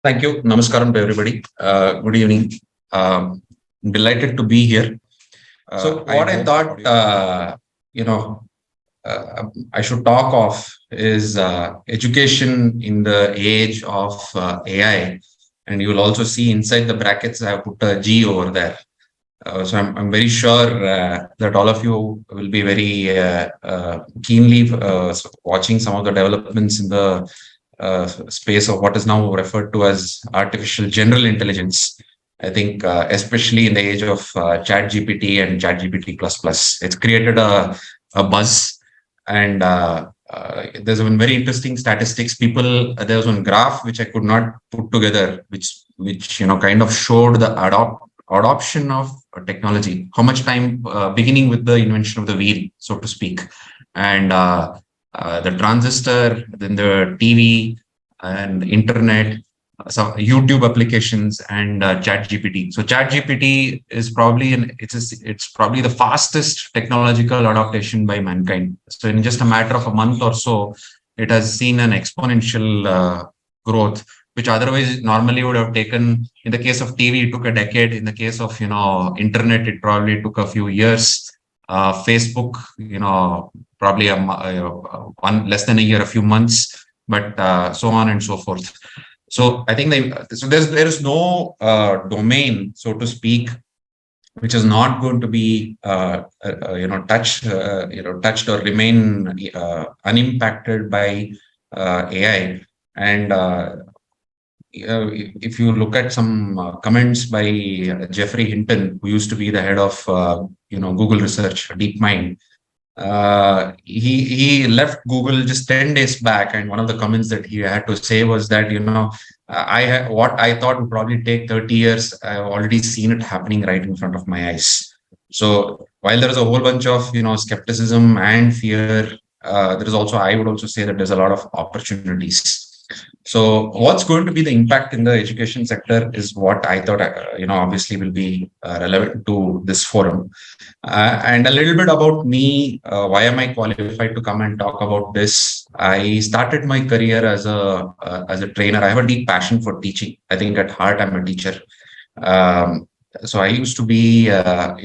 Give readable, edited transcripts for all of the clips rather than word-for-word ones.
Thank you. Namaskaram to everybody. Good evening. Delighted to be here. So what I thought, I should talk of is education in the age of AI. And you will also see inside the brackets, I have put a G over there. So I'm very sure that all of you will be very keenly watching some of the developments in the space of what is now referred to as artificial general intelligence. I think, especially in the age of ChatGPT and ChatGPT++, it's created a buzz. And there's one very interesting statistics. There was one graph which I could not put together, which kind of showed the adoption of technology, how much time beginning with the invention of the wheel, so to speak, and the transistor, then the TV and internet, some YouTube applications, and ChatGPT. So ChatGPT is probably it's probably the fastest technological adaptation by mankind. So in just a matter of a month or so, it has seen an exponential growth, which otherwise normally would have taken. In the case of TV, it took a decade. In the case of internet, it probably took a few years. Facebook, probably less than a year, a few months, but so on and so forth. So I think there is no domain, so to speak, which is not going to be touched or remain unimpacted by AI. And if you look at some comments by Jeffrey Hinton, who used to be the head of Google Research, DeepMind, he left Google just 10 days back, and one of the comments that he had to say was that what I thought would probably take 30 years, I've already seen it happening right in front of my eyes. So while there is a whole bunch of skepticism and fear, there is also, I would also say that there's a lot of opportunities. So what's going to be the impact in the education sector is what I thought, obviously will be relevant to this forum. And a little bit about me, why am I qualified to come and talk about this? I started my career as a trainer. I have a deep passion for teaching. I think at heart, I'm a teacher. So I used to be, a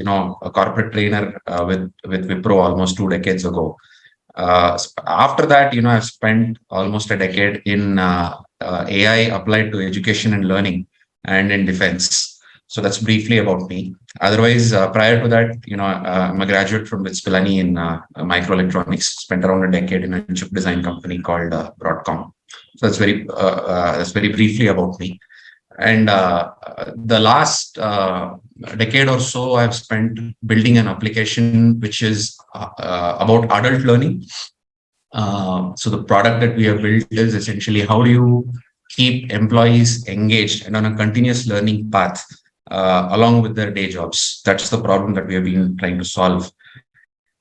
corporate trainer with Wipro almost 2 decades ago. After that, I've spent almost a decade in AI applied to education and learning and in defense. So that's briefly about me. Otherwise, prior to that, I'm a graduate from Pilani in microelectronics. Spent around a decade in a chip design company called Broadcom. So that's very briefly about me. And the last decade or so, I've spent building an application which is about adult learning. So the product that we have built is essentially how do you keep employees engaged and on a continuous learning path along with their day jobs. That's the problem that we have been trying to solve.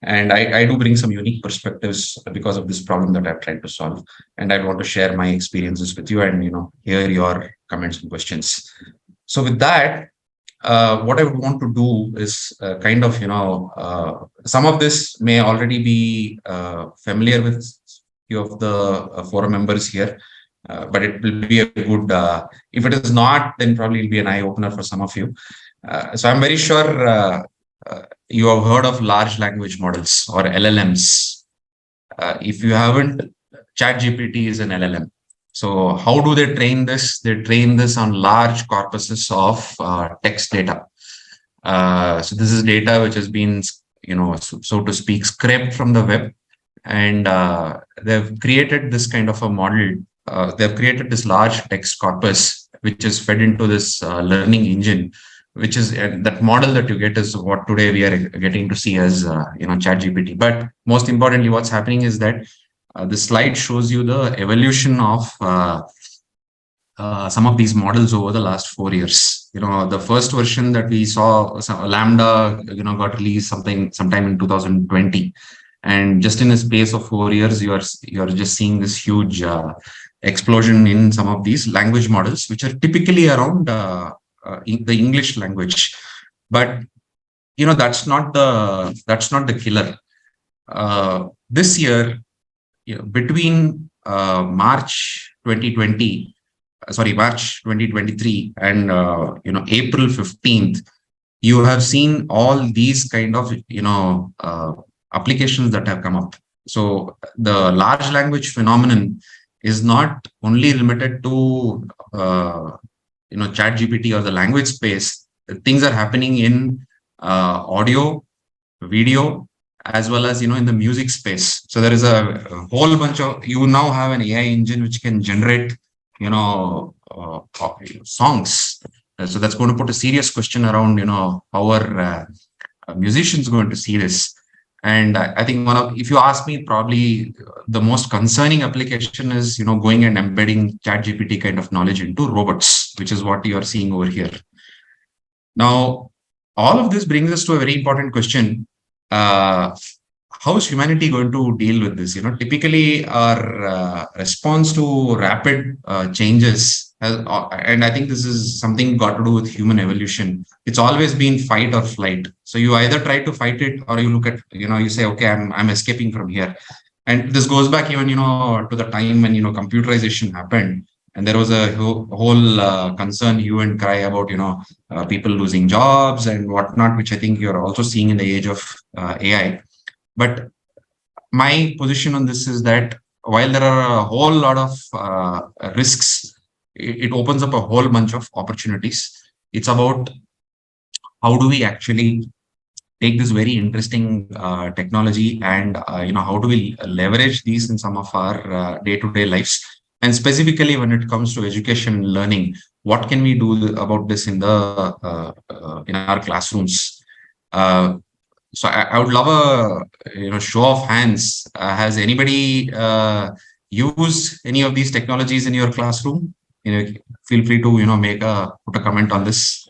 And I do bring some unique perspectives because of this problem that I've tried to solve. And I want to share my experiences with you and, hear your comments and questions. So with that, what I would want to do is some of this may already be familiar with few of the forum members here, but it will be a good, if it is not, then probably it'll be an eye opener for some of you. So I'm very sure you have heard of large language models or LLMs. If you haven't, ChatGPT is an LLM. So how do they train this? They train this on large corpuses of text data. So this is data which has been, so to speak, scraped from the web. And they've created this kind of a model. They've created this large text corpus, which is fed into this learning engine, which is that model that you get is what today we are getting to see as, ChatGPT. But most importantly, what's happening is that this slide shows you the evolution of some of these models over the last 4 years. The first version that we saw, Lambda, got released sometime in 2020. And just in a space of 4 years, you're just seeing this huge explosion in some of these language models, which are typically around the English language. But that's not the killer. This year, between March 2020 March 2023 and April 15th, you have seen all these kind of applications that have come up. So the large language phenomenon is not only limited to chat gpt or the language space. Things are happening in audio, video, as well as in the music space. So there is a whole bunch of, you now have an AI engine which can generate songs. So that's going to put a serious question around how are musicians going to see this. And I think if you ask me, probably the most concerning application is going and embedding chat gpt kind of knowledge into robots, which is what you are seeing over here. Now, all of this brings us to a very important question. Uh, how is humanity going to deal with this? Typically our response to rapid changes, and I think this is something got to do with human evolution. It's always been fight or flight. So you either try to fight it, or you look at, you say, okay, I'm escaping from here. And this goes back even, to the time when, computerization happened. And there was a whole concern, hue and cry about, people losing jobs and whatnot, which I think you're also seeing in the age of AI. But my position on this is that while there are a whole lot of risks, it opens up a whole bunch of opportunities. It's about how do we actually take this very interesting technology and how do we leverage these in some of our day-to-day lives, and specifically when it comes to education and learning, what can we do about this in the in our classrooms. So I would love a show of hands. Has anybody used any of these technologies in your classroom? Feel free to make put a comment on this.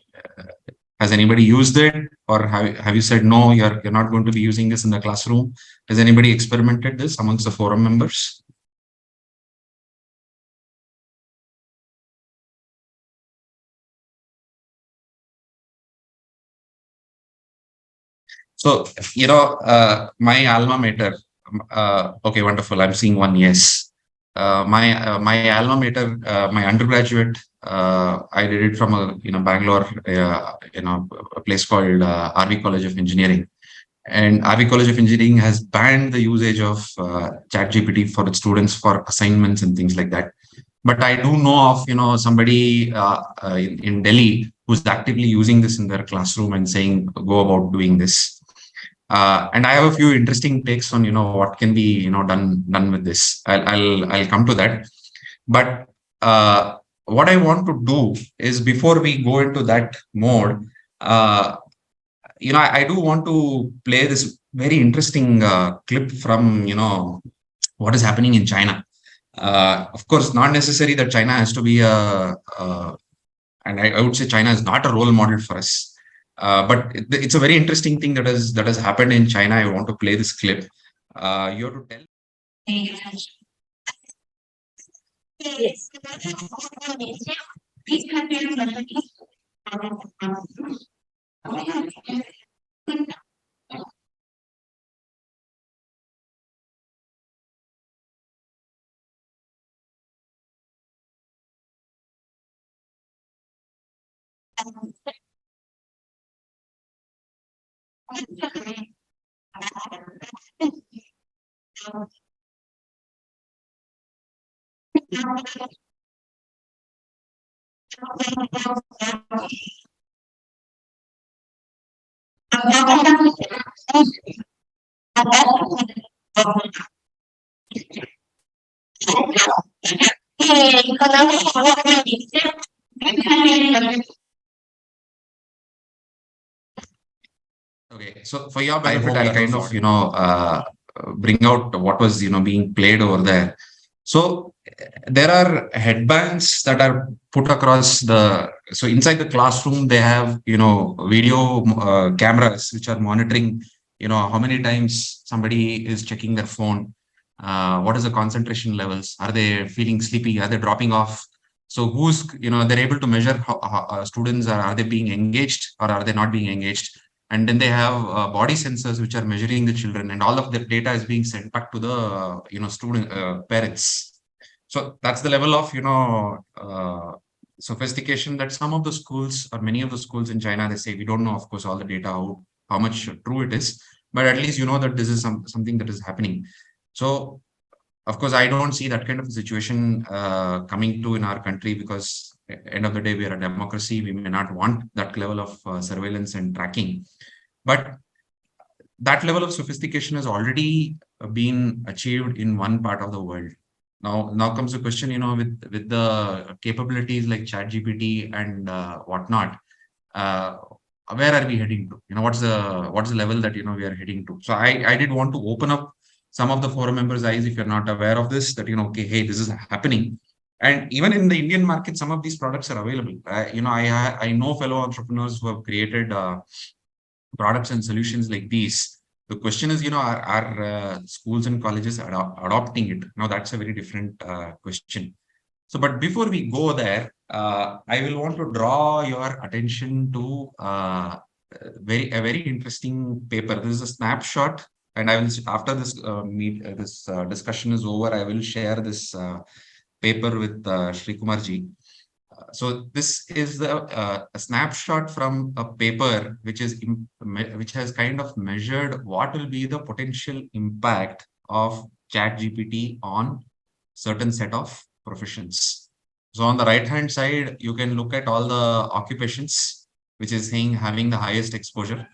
Has anybody used it, or have you said no? You're not going to be using this in the classroom. Has anybody experimented this amongst the forum members? So, my alma mater. Okay, wonderful. I'm seeing one yes. My alma mater, my undergraduate, I did it from Bangalore, a place called RV College of Engineering. And RV College of Engineering has banned the usage of ChatGPT for its students for assignments and things like that. But I do know of somebody in Delhi who's actively using this in their classroom and saying go about doing this. And I have a few interesting takes on what can be done with this. I'll come to that. But what I want to do is, before we go into that mode, I do want to play this very interesting clip from what is happening in China. Of course, not necessary that China has to be and I would say China is not a role model for us. But it's a very interesting thing that has happened in China. I want to play this clip. You have to tell. Yes. Okay, so for your benefit, I'll kind of bring out what was being played over there. So there are headbands that are put across the. So inside the classroom, they have video cameras which are monitoring how many times somebody is checking their phone. What is the concentration levels? Are they feeling sleepy? Are they dropping off? So who's they're able to measure how students are they being engaged or are they not being engaged? And then they have body sensors which are measuring the children, and all of the data is being sent back to the student parents. So that's the level of, sophistication that some of the schools or many of the schools in China, they say, we don't know, of course, all the data, how much true it is, but at least you know that this is something that is happening. So, of course, I don't see that kind of a situation coming to in our country, because end of the day, we are a democracy. We may not want that level of surveillance and tracking. But that level of sophistication has already been achieved in one part of the world. Now comes the question, with the capabilities like ChatGPT and whatnot, uh, where are we heading to? What's the level that we are heading to? So I did want to open up some of the forum members' eyes, if you're not aware of this, that okay, hey, this is happening. And even in the Indian market, some of these products are available. I know fellow entrepreneurs who have created products and solutions like these. The question is, are schools and colleges adopting it? Now, that's a very different question. So, but before we go there, I will want to draw your attention to a very interesting paper. This is a snapshot, and I will, after this discussion is over, I will share this paper with Sri Kumarji. So this is a snapshot from a paper which has kind of measured what will be the potential impact of ChatGPT on certain set of professions. So on the right hand side, you can look at all the occupations, which is saying having the highest exposure.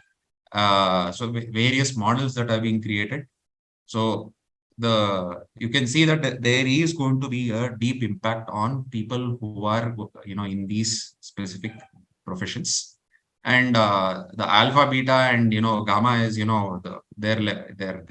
So various models that are being created. So you can see that there is going to be a deep impact on people who are in these specific professions. And the alpha, beta, and gamma is their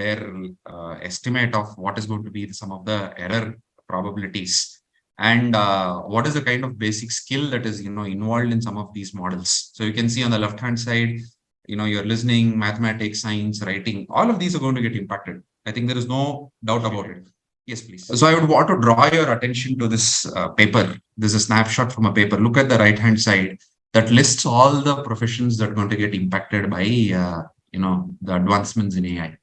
estimate of what is going to be some of the error probabilities, and what is the kind of basic skill that is involved in some of these models. So you can see on the left hand side, your listening, mathematics, science, writing, all of these are going to get impacted. I think there is no doubt about it. Yes, please. So I would want to draw your attention to this paper. This is a snapshot from a paper. Look at the right hand side that lists all the professions that are going to get impacted by the advancements in AI.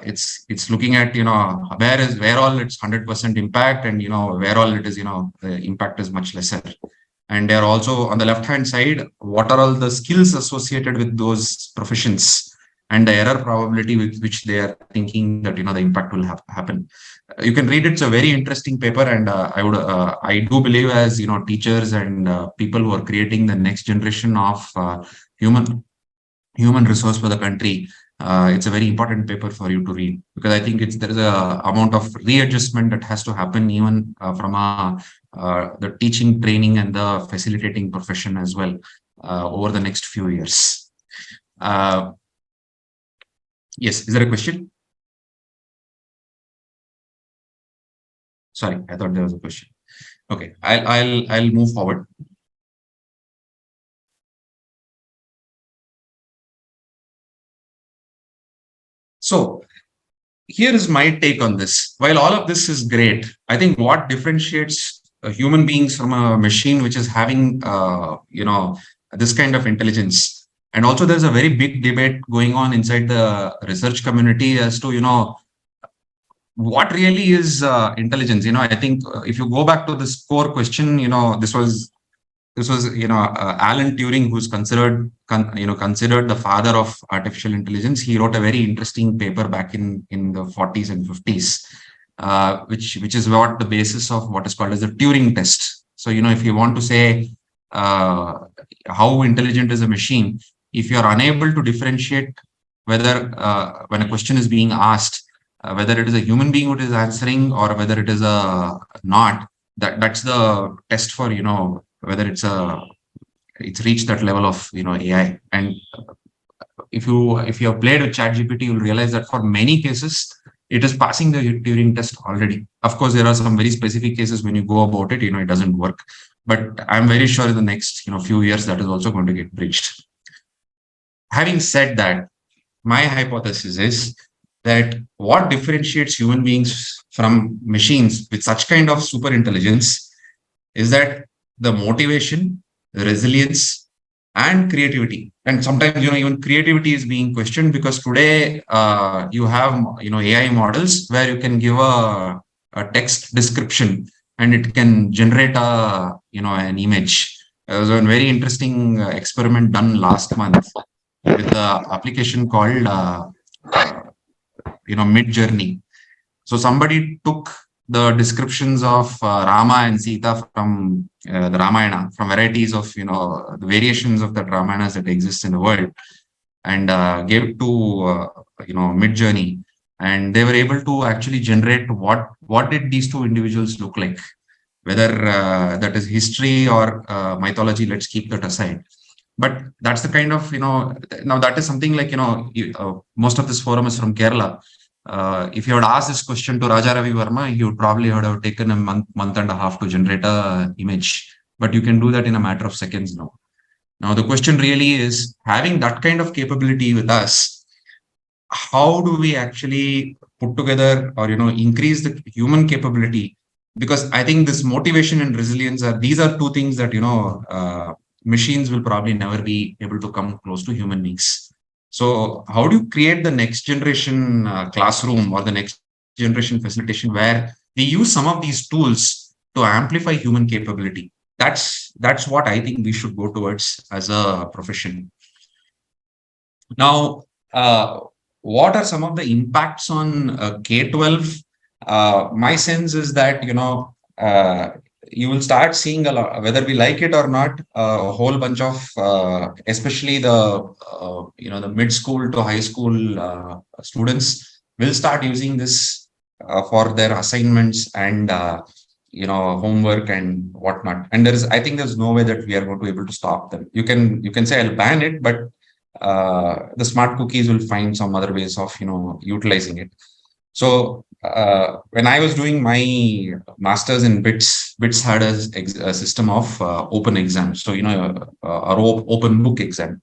It's looking at where all it's 100% impact, and where all it is the impact is much lesser. And they're also on the left hand side, what are all the skills associated with those professions, and the error probability with which they are thinking that the impact will happen. You can read it. It's a very interesting paper, and I do believe, as teachers and people who are creating the next generation of human resource for the country, it's a very important paper for you to read, because I think there is a amount of readjustment that has to happen, even from the teaching, training, and the facilitating profession as well, over the next few years. Yes, is there a question? Sorry, I thought there was a question. Okay, I'll move forward. So here is my take on this. While all of this is great, I think what differentiates human beings from a machine which is having this kind of intelligence. And also there's a very big debate going on inside the research community as to what really is intelligence. I think if you go back to this core question, this was Alan Turing, who's considered the father of artificial intelligence. He wrote a very interesting paper back in the 40s and 50s, which is what the basis of what is called as the Turing test. So if you want to say how intelligent is a machine, if you are unable to differentiate whether when a question is being asked, whether it is a human being who is answering or whether it is a not, that's the test for whether it's reached that level of AI. And if you have played with ChatGPT, you'll realize that for many cases it is passing the Turing test already. Of course, there are some very specific cases when you go about it, it doesn't work. But I'm very sure in the next few years that is also going to get breached. Having said that, my hypothesis is that what differentiates human beings from machines with such kind of super intelligence is that the motivation, resilience, and creativity. And sometimes even creativity is being questioned, because today you have AI models where you can give a a text description, and it can generate a an image. There was a very interesting experiment done last month with the application called uh, Mid Journey. So somebody took the descriptions of Rama and Sita from the Ramayana, from varieties of the variations of the Ramayanas that exist in the world, and gave it to Mid Journey, and they were able to actually generate what did these two individuals look like, whether that is history or mythology. Let's keep that aside. But that's the kind of now that is something like most of this forum is from Kerala. If you had asked this question to Raja Ravi Verma, he would probably would have taken a month and a half to generate a image. But you can do that in a matter of seconds now. Now the question really is, having that kind of capability with us, how do we actually put together or increase the human capability? Because I think this motivation and resilience these are two things that machines will probably never be able to come close to human beings. So how do you create the next generation classroom or the next generation facilitation where we use some of these tools to amplify human capability? That's what I think we should go towards as a profession. Now, what are some of the impacts on K-12? My sense is that you will start seeing a lot, whether we like it or not, a whole bunch of, especially the mid school to high school students will start using this for their assignments and homework and whatnot. And I think there's no way that we are going to be able to stop them. You can say I'll ban it, but the smart cookies will find some other ways of utilizing it. So when I was doing my masters in bits had a system of open exams. So or open book exam.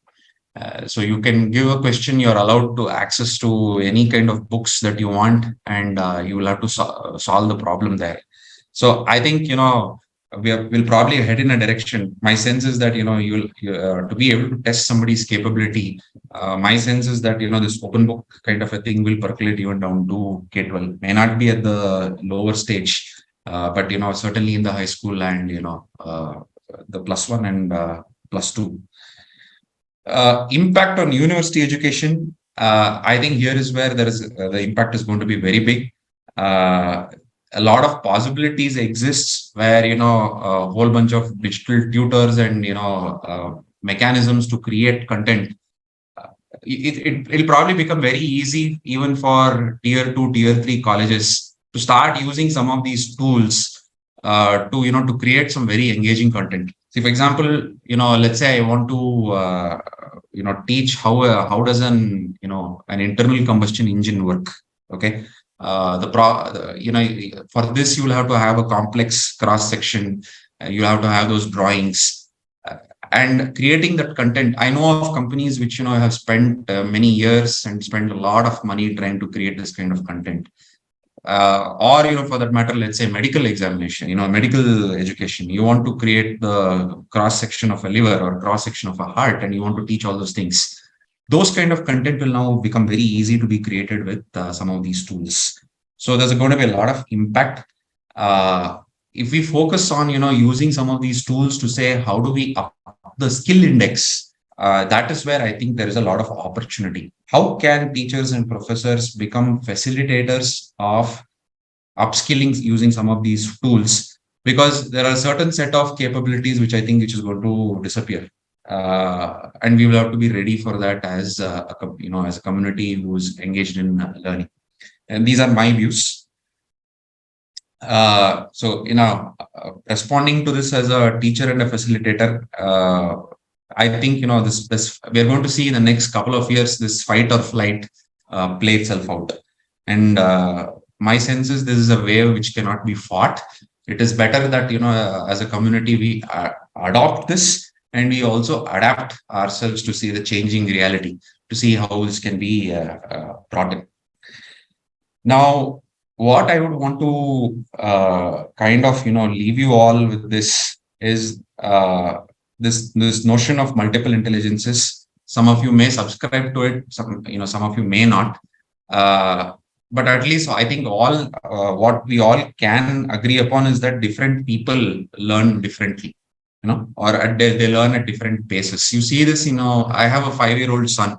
So you can give a question, you're allowed to access to any kind of books that you want, and you will have to solve the problem there. So I think we'll probably head in a direction. My sense is that you'll to be able to test somebody's capability. My sense is that this open book kind of a thing will percolate even down to K-12. May not be at the lower stage, but certainly in the high school and the +1 and +2. Impact on university education. I think here is where there is the impact is going to be very big. A lot of possibilities exists where a whole bunch of digital tutors and mechanisms to create content. It'll probably become very easy even for tier 2, tier 3 colleges to start using some of these tools to create some very engaging content. See, for example, let's say I want to teach how does an internal combustion engine work. Okay, for this you will have to have a complex cross section. You have to have those drawings and creating that content. I know of companies which have spent many years and spent a lot of money trying to create this kind of content. Or for that matter, let's say medical examination, medical education. You want to create the cross section of a liver or cross section of a heart, and you want to teach all those things. Those kind of content will now become very easy to be created with some of these tools. So there's going to be a lot of impact. If we focus on using some of these tools to say how do we up the skill index, that is where I think there is a lot of opportunity. How can teachers and professors become facilitators of upskilling using some of these tools? Because there are a certain set of capabilities which I think which is going to disappear. And we will have to be ready for that as as a community who's engaged in learning. And these are my views. So responding to this as a teacher and a facilitator, I think this we are going to see in the next couple of years this fight or flight play itself out. And my sense is this is a wave which cannot be fought. It is better that as a community we adopt this, and we also adapt ourselves to see the changing reality, to see how this can be brought in. Now, what I would want to kind of leave you all with this is this notion of multiple intelligences. Some of you may subscribe to it, some of you may not. but at least I think all what we all can agree upon is that different people learn differently, or they learn at different paces. You see this, I have a 5-year-old son,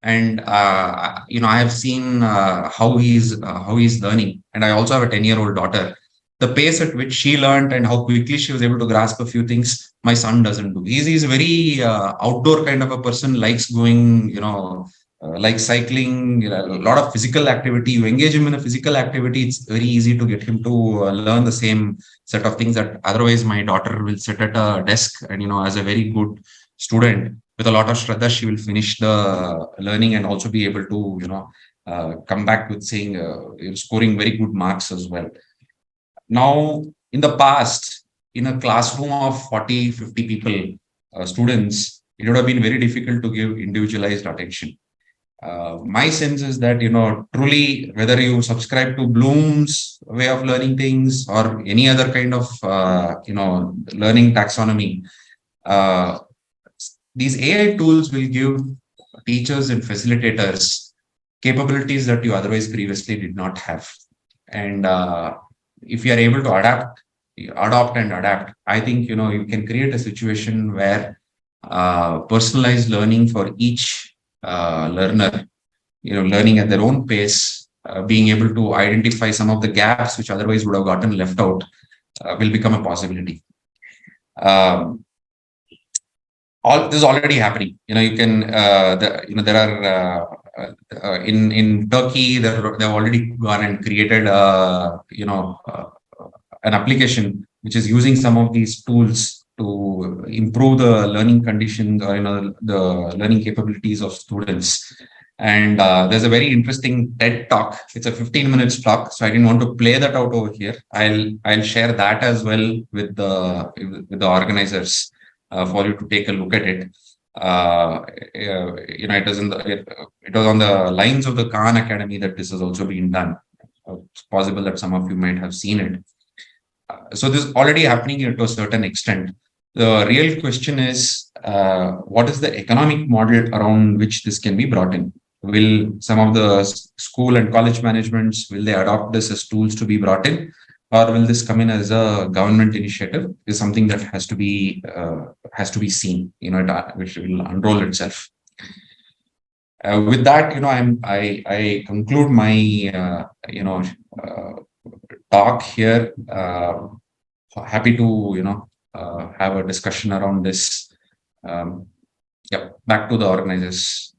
and I have seen how he's learning, and I also have a 10-year-old daughter. The pace at which she learned and how quickly she was able to grasp a few things, my son doesn't do. He's very outdoor kind of a person, likes going, like cycling, a lot of physical activity. You engage him in a physical activity, it's very easy to get him to learn the same set of things that otherwise my daughter will sit at a desk and, as a very good student with a lot of shraddha, she will finish the learning and also be able to, come back with saying, scoring very good marks as well. Now, in the past, in a classroom of 40, 50 people, students, it would have been very difficult to give individualized attention. My sense is that, truly, whether you subscribe to Bloom's way of learning things or any other kind of, learning taxonomy, uh, these AI tools will give teachers and facilitators capabilities that you otherwise previously did not have. And if you are able to adopt and adapt, I think, you can create a situation where personalized learning for each learner, learning at their own pace, being able to identify some of the gaps which otherwise would have gotten left out, will become a possibility. All this is already happening. You can there are in Turkey they've already gone and created an application which is using some of these tools to improve the learning conditions or the learning capabilities of students. And there's a very interesting TED talk. It's a 15 minutes talk, so I didn't want to play that out over here. I'll share that as well with the organizers for you to take a look at it. It was on the lines of the Khan Academy that this has also been done. It's possible that some of you might have seen it. So this is already happening to a certain extent. The real question is, what is the economic model around which this can be brought in? Will some of the school and college managements, will they adopt this as tools to be brought in? Or will this come in as a government initiative? Is something that has to be seen, which will unroll itself. With that, I conclude my talk here. Happy to have a discussion around this. Back to the organizers.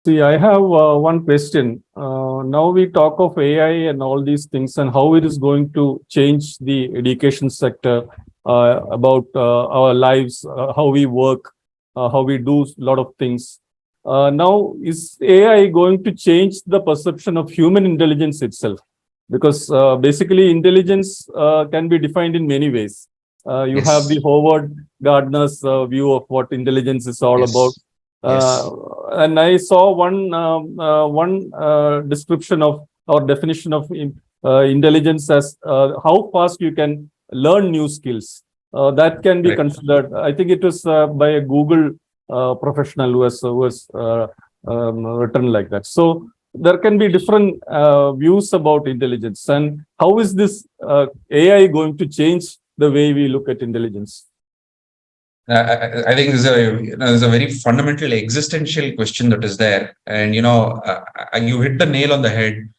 See, I have one question. Now we talk of AI and all these things and how it is going to change the education sector, about our lives, how we work, how we do a lot of things. Now, is AI going to change the perception of human intelligence itself? Because basically, intelligence can be defined in many ways. You Yes. have the Howard Gardner's view of what intelligence is all Yes. about. Yes. And I saw one description of or definition of intelligence as how fast you can learn new skills. That can be Correct. considered. I think it was by a Google professional who was written like that. So there can be different views about intelligence, and how is this AI going to change the way we look at intelligence? I think there's a very fundamental existential question that is there, and you hit the nail on the head.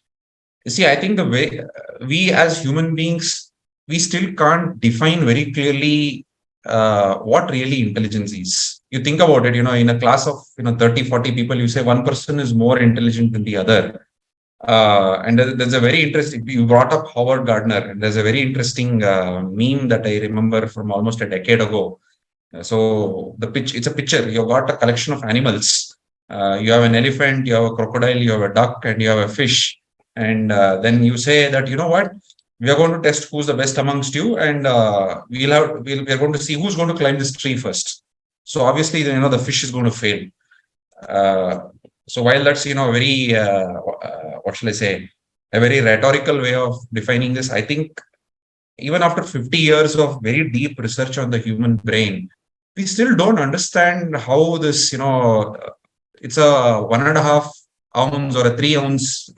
You see, I think the way we as human beings, we still can't define very clearly what really intelligence is. You think about it, in a class of 30, 40 people, you say one person is more intelligent than the other. And there's a very interesting, you brought up Howard Gardner, and there's a very interesting meme that I remember from almost a decade ago. So it's a picture. You've got a collection of animals. You have an elephant, you have a crocodile, you have a duck, and you have a fish. And then you say that, you know what, we are going to test who's the best amongst you, and we are going to see who's going to climb this tree first. So obviously, the fish is going to fail. So while that's very what shall I say, a very rhetorical way of defining this, I think even after 50 years of very deep research on the human brain, we still don't understand how this, it's a 1.5 ounce or a 3 ounce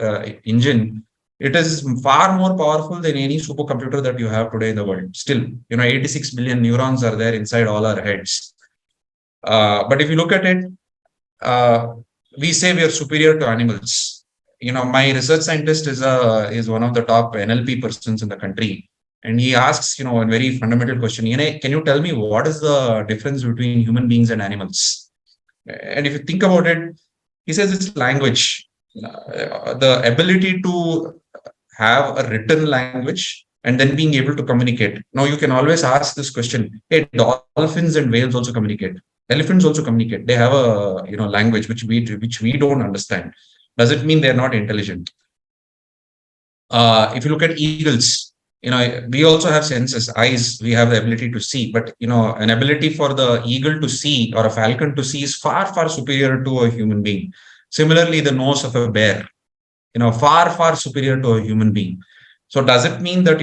engine. It is far more powerful than any supercomputer that you have today in the world. Still, 86 billion neurons are there inside all our heads. But if you look at it, uh, we say we are superior to animals. My research scientist is one of the top NLP persons in the country, and he asks, a very fundamental question. Can you tell me what is the difference between human beings and animals? And if you think about it, he says it's language, the ability to have a written language and then being able to communicate. Now you can always ask this question: hey, dolphins and whales also communicate. Elephants also communicate. They have a language which we don't understand. Does it mean they're not intelligent? If you look at eagles, we also have senses, eyes. We have the ability to see, but an ability for the eagle to see or a falcon to see is far far superior to a human being. Similarly, the nose of a bear, far far superior to a human being. So does it mean that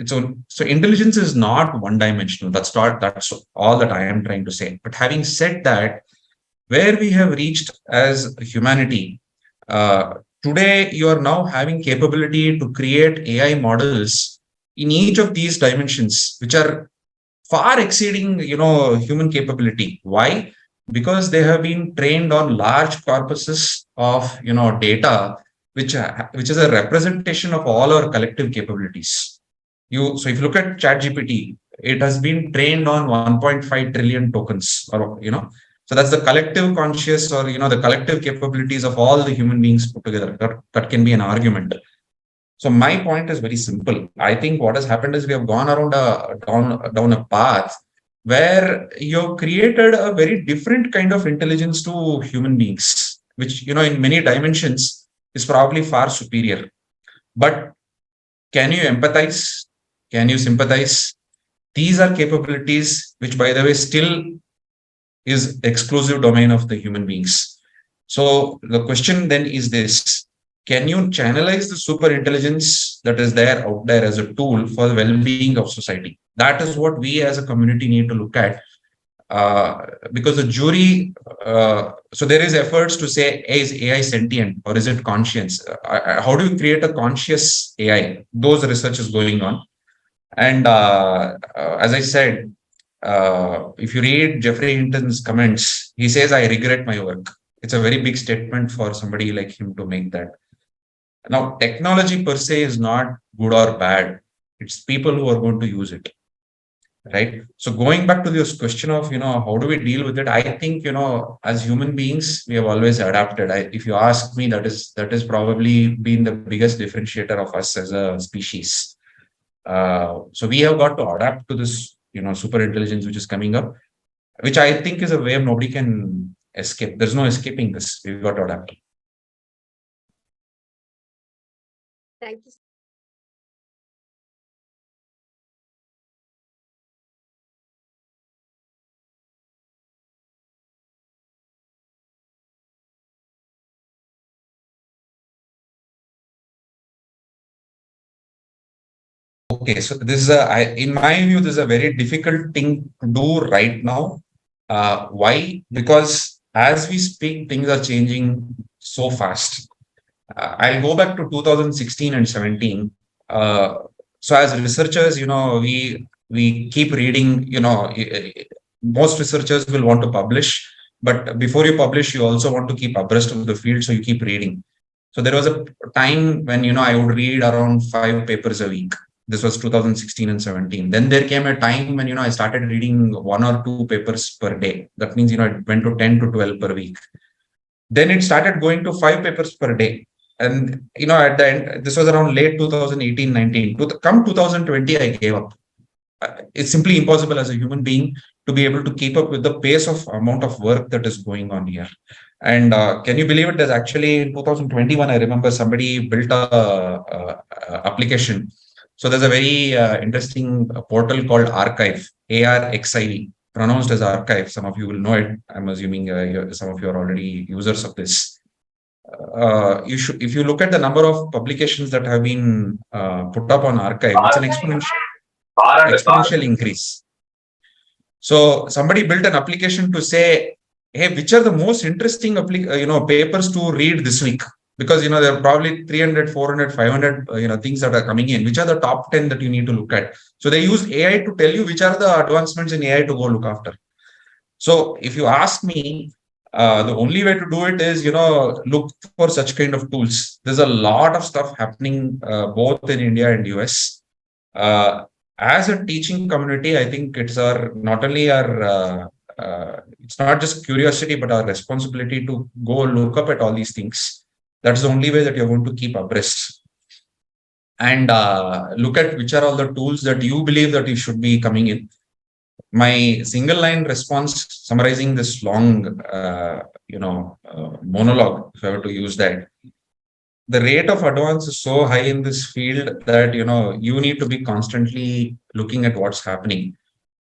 so intelligence is not one dimensional? That's all that I am trying to say. But having said that, where we have reached as humanity, uh, today you are now having capability to create AI models in each of these dimensions, which are far exceeding human capability. Why? Because they have been trained on large corpuses of data, which is a representation of all our collective capabilities. So if you look at ChatGPT, it has been trained on 1.5 trillion tokens, or so that's the collective conscious, or the collective capabilities of all the human beings put together. That can be an argument. So my point is very simple. I think what has happened is we have gone around down a path where you've created a very different kind of intelligence to human beings, which in many dimensions is probably far superior. But can you empathize? Can you sympathize? These are capabilities which, by the way, still is exclusive domain of the human beings. So the question then is this: can you channelize the super intelligence that is there out there as a tool for the well-being of society? That is what we as a community need to look at. Because the jury, so there is efforts to say, hey, is AI sentient or is it conscious? How do you create a conscious AI? Those research is going on. And as I said, if you read Jeffrey Hinton's comments, he says, I regret my work. It's a very big statement for somebody like him to make that. Now, technology per se is not good or bad. It's people who are going to use it. Right. So going back to this question of, how do we deal with it? I think, as human beings, we have always adapted. If you ask me, that is probably been the biggest differentiator of us as a species. So we have got to adapt to this, super intelligence which is coming up, which I think is a way nobody can escape. There's no escaping this. We've got to adapt. Thank you. Okay, so this is in my view, this is a very difficult thing to do right now. Why? Because as we speak, things are changing so fast. I'll go back to 2016 and 17. So as researchers, we keep reading. Most researchers will want to publish, but before you publish, you also want to keep abreast of the field, so you keep reading. So there was a time when I would read around 5 papers a week. This was 2016 and 17. Then there came a time when I started reading 1 or 2 papers per day. That means it went to 10 to 12 per week. Then it started going to 5 papers per day. And at the end, this was around late 2018, 19. Come 2020, I gave up. It's simply impossible as a human being to be able to keep up with the pace of amount of work that is going on here. And can you believe it? There's actually in 2021, I remember somebody built a application. So there's a very interesting portal called Archive, ARXIV, pronounced as Archive. Some of you will know it. I'm assuming some of you are already users of this. If you look at the number of publications that have been put up on Archive, it's an exponential increase. So somebody built an application to say, hey, which are the most interesting papers to read this week? Because there are probably 300, 400, 500 things that are coming in. Which are the top 10 that you need to look at? So they use AI to tell you which are the advancements in AI to go look after. So if you ask me, the only way to do it is, look for such kind of tools. There's a lot of stuff happening both in India and US. As a teaching community, I think it's our not only our it's not just curiosity, but our responsibility to go look up at all these things. That's the only way that you're going to keep abreast and look at which are all the tools that you believe that you should be coming in. My single line response summarizing this long, monologue, if I were to use that, the rate of advance is so high in this field that, you need to be constantly looking at what's happening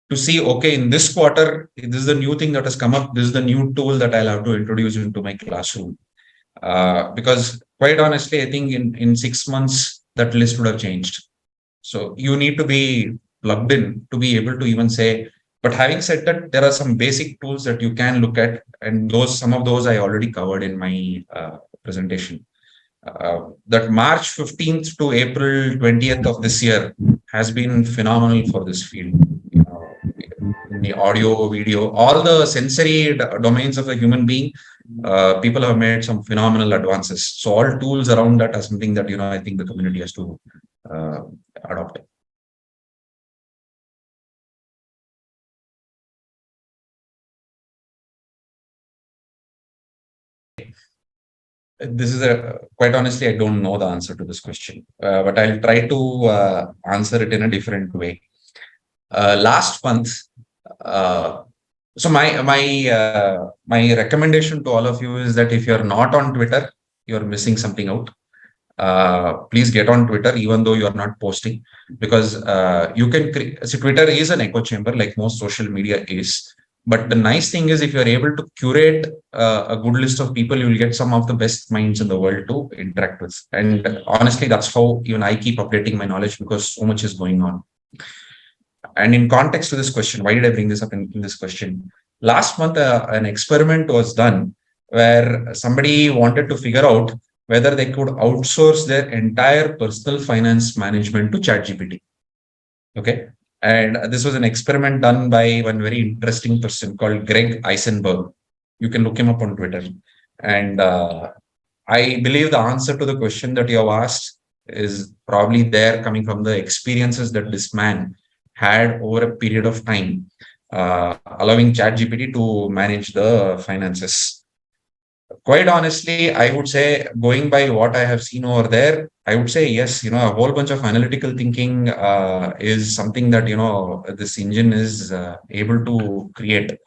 to see, okay, in this quarter, this is the new thing that has come up. This is the new tool that I'll have to introduce into my classroom. Because quite honestly, I think in 6 months, that list would have changed. So you need to be plugged in to be able to even say, but having said that, there are some basic tools that you can look at, and some of those I already covered in my presentation. That March 15th to April 20th of this year has been phenomenal for this field. In the audio, video, all the sensory domains of a human being, people have made some phenomenal advances. So all tools around that are something that, I think the community has to adopt. This is quite honestly, I don't know the answer to this question, but I'll try to answer it in a different way. Last month, so my recommendation to all of you is that if you're not on Twitter, you're missing something out. Please get on Twitter, even though you're not posting, because you can see Twitter is an echo chamber, like most social media is. But the nice thing is, if you're able to curate a good list of people, you'll get some of the best minds in the world to interact with. And honestly, that's how even I keep updating my knowledge, because so much is going on. And in context to this question, why did I bring this up in this question? Last month, an experiment was done where somebody wanted to figure out whether they could outsource their entire personal finance management to ChatGPT. Okay. And this was an experiment done by one very interesting person called Greg Eisenberg. You can look him up on Twitter. And I believe the answer to the question that you have asked is probably there coming from the experiences that this man had over a period of time, allowing ChatGPT to manage the finances. Quite honestly, I would say, going by what I have seen over there, I would say yes, a whole bunch of analytical thinking is something that, this engine is able to create.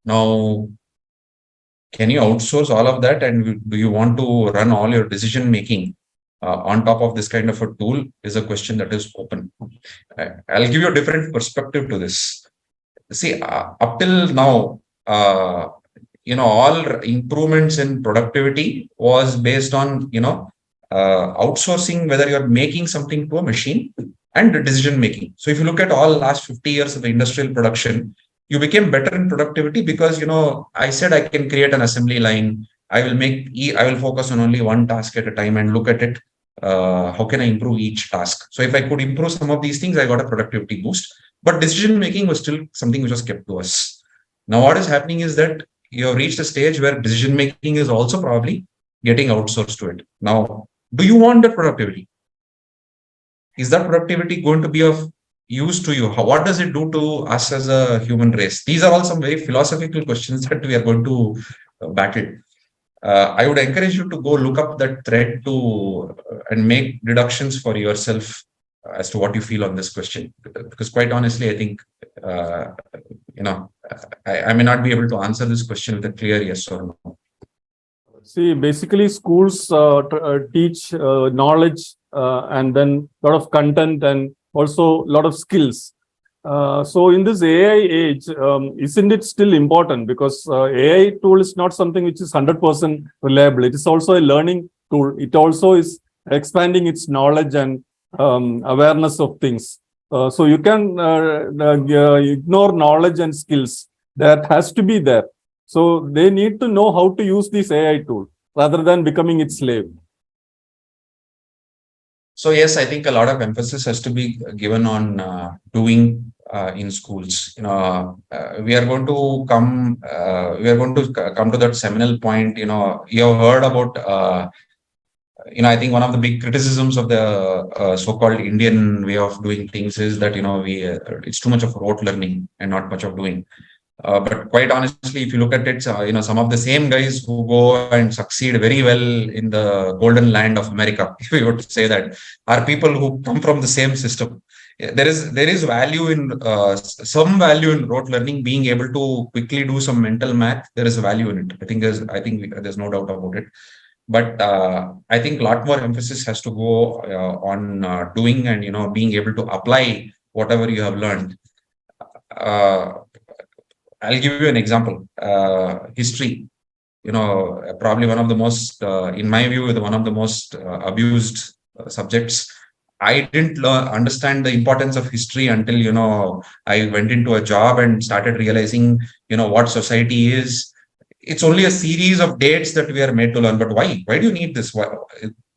Now, can you outsource all of that? And do you want to run all your decision making on top of this kind of a tool is a question that is open. I'll give you a different perspective to this. See, up till now, all improvements in productivity was based on, outsourcing, whether you're making something to a machine and decision making. So if you look at all last 50 years of industrial production, you became better in productivity because, I said I can create an assembly line. I will focus on only one task at a time and look at it. How can I improve each task? So if I could improve some of these things, I got a productivity boost. But decision making was still something which was kept to us. Now, what is happening is that you have reached a stage where decision making is also probably getting outsourced to it. Now, do you want that productivity? Is that productivity going to be of use to you? What does it do to us as a human race? These are all some very philosophical questions that we are going to battle. I would encourage you to go look up that thread and make deductions for yourself as to what you feel on this question. Because quite honestly, I think, I may not be able to answer this question with a clear yes or no. See, basically schools teach knowledge and then a lot of content and also a lot of skills. So in this AI age, isn't it still important? Because AI tool is not something which is 100% reliable. It is also a learning tool. It also is expanding its knowledge and awareness of things. So you can ignore knowledge and skills that has to be there. So they need to know how to use this AI tool rather than becoming its slave. So yes, I think a lot of emphasis has to be given on doing in schools. We are going to come. We are going to come to that seminal point. You have heard about. I think one of the big criticisms of the so-called Indian way of doing things is that we it's too much of rote learning and not much of doing. But quite honestly, if you look at it, some of the same guys who go and succeed very well in the golden land of America, if we were to say that, are people who come from the same system. Yeah, there is value in some value in rote learning, being able to quickly do some mental math. There is a value in it. There's no doubt about it. But I think a lot more emphasis has to go on doing and being able to apply whatever you have learned. Uh, I'll give you an example. History, probably one of the most, in my view, one of the most abused subjects. I didn't understand the importance of history until, I went into a job and started realizing, what society is. It's only a series of dates that we are made to learn. But why? Why do you need this? Why,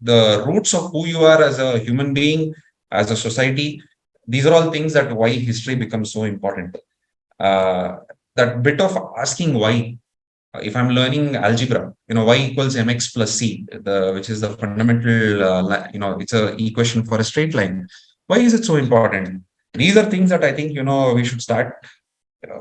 the roots of who you are as a human being, as a society, these are all things that why history becomes so important. Uh, that bit of asking why, if I'm learning algebra, y equals mx plus c, which is the fundamental, it's a equation for a straight line. Why is it so important? These are things that I think we should start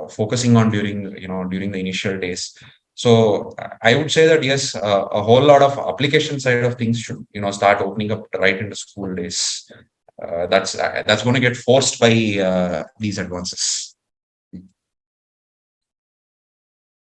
focusing on during the initial days. So I would say that yes, a whole lot of application side of things should start opening up right in the school days. That's going to get forced by these advances.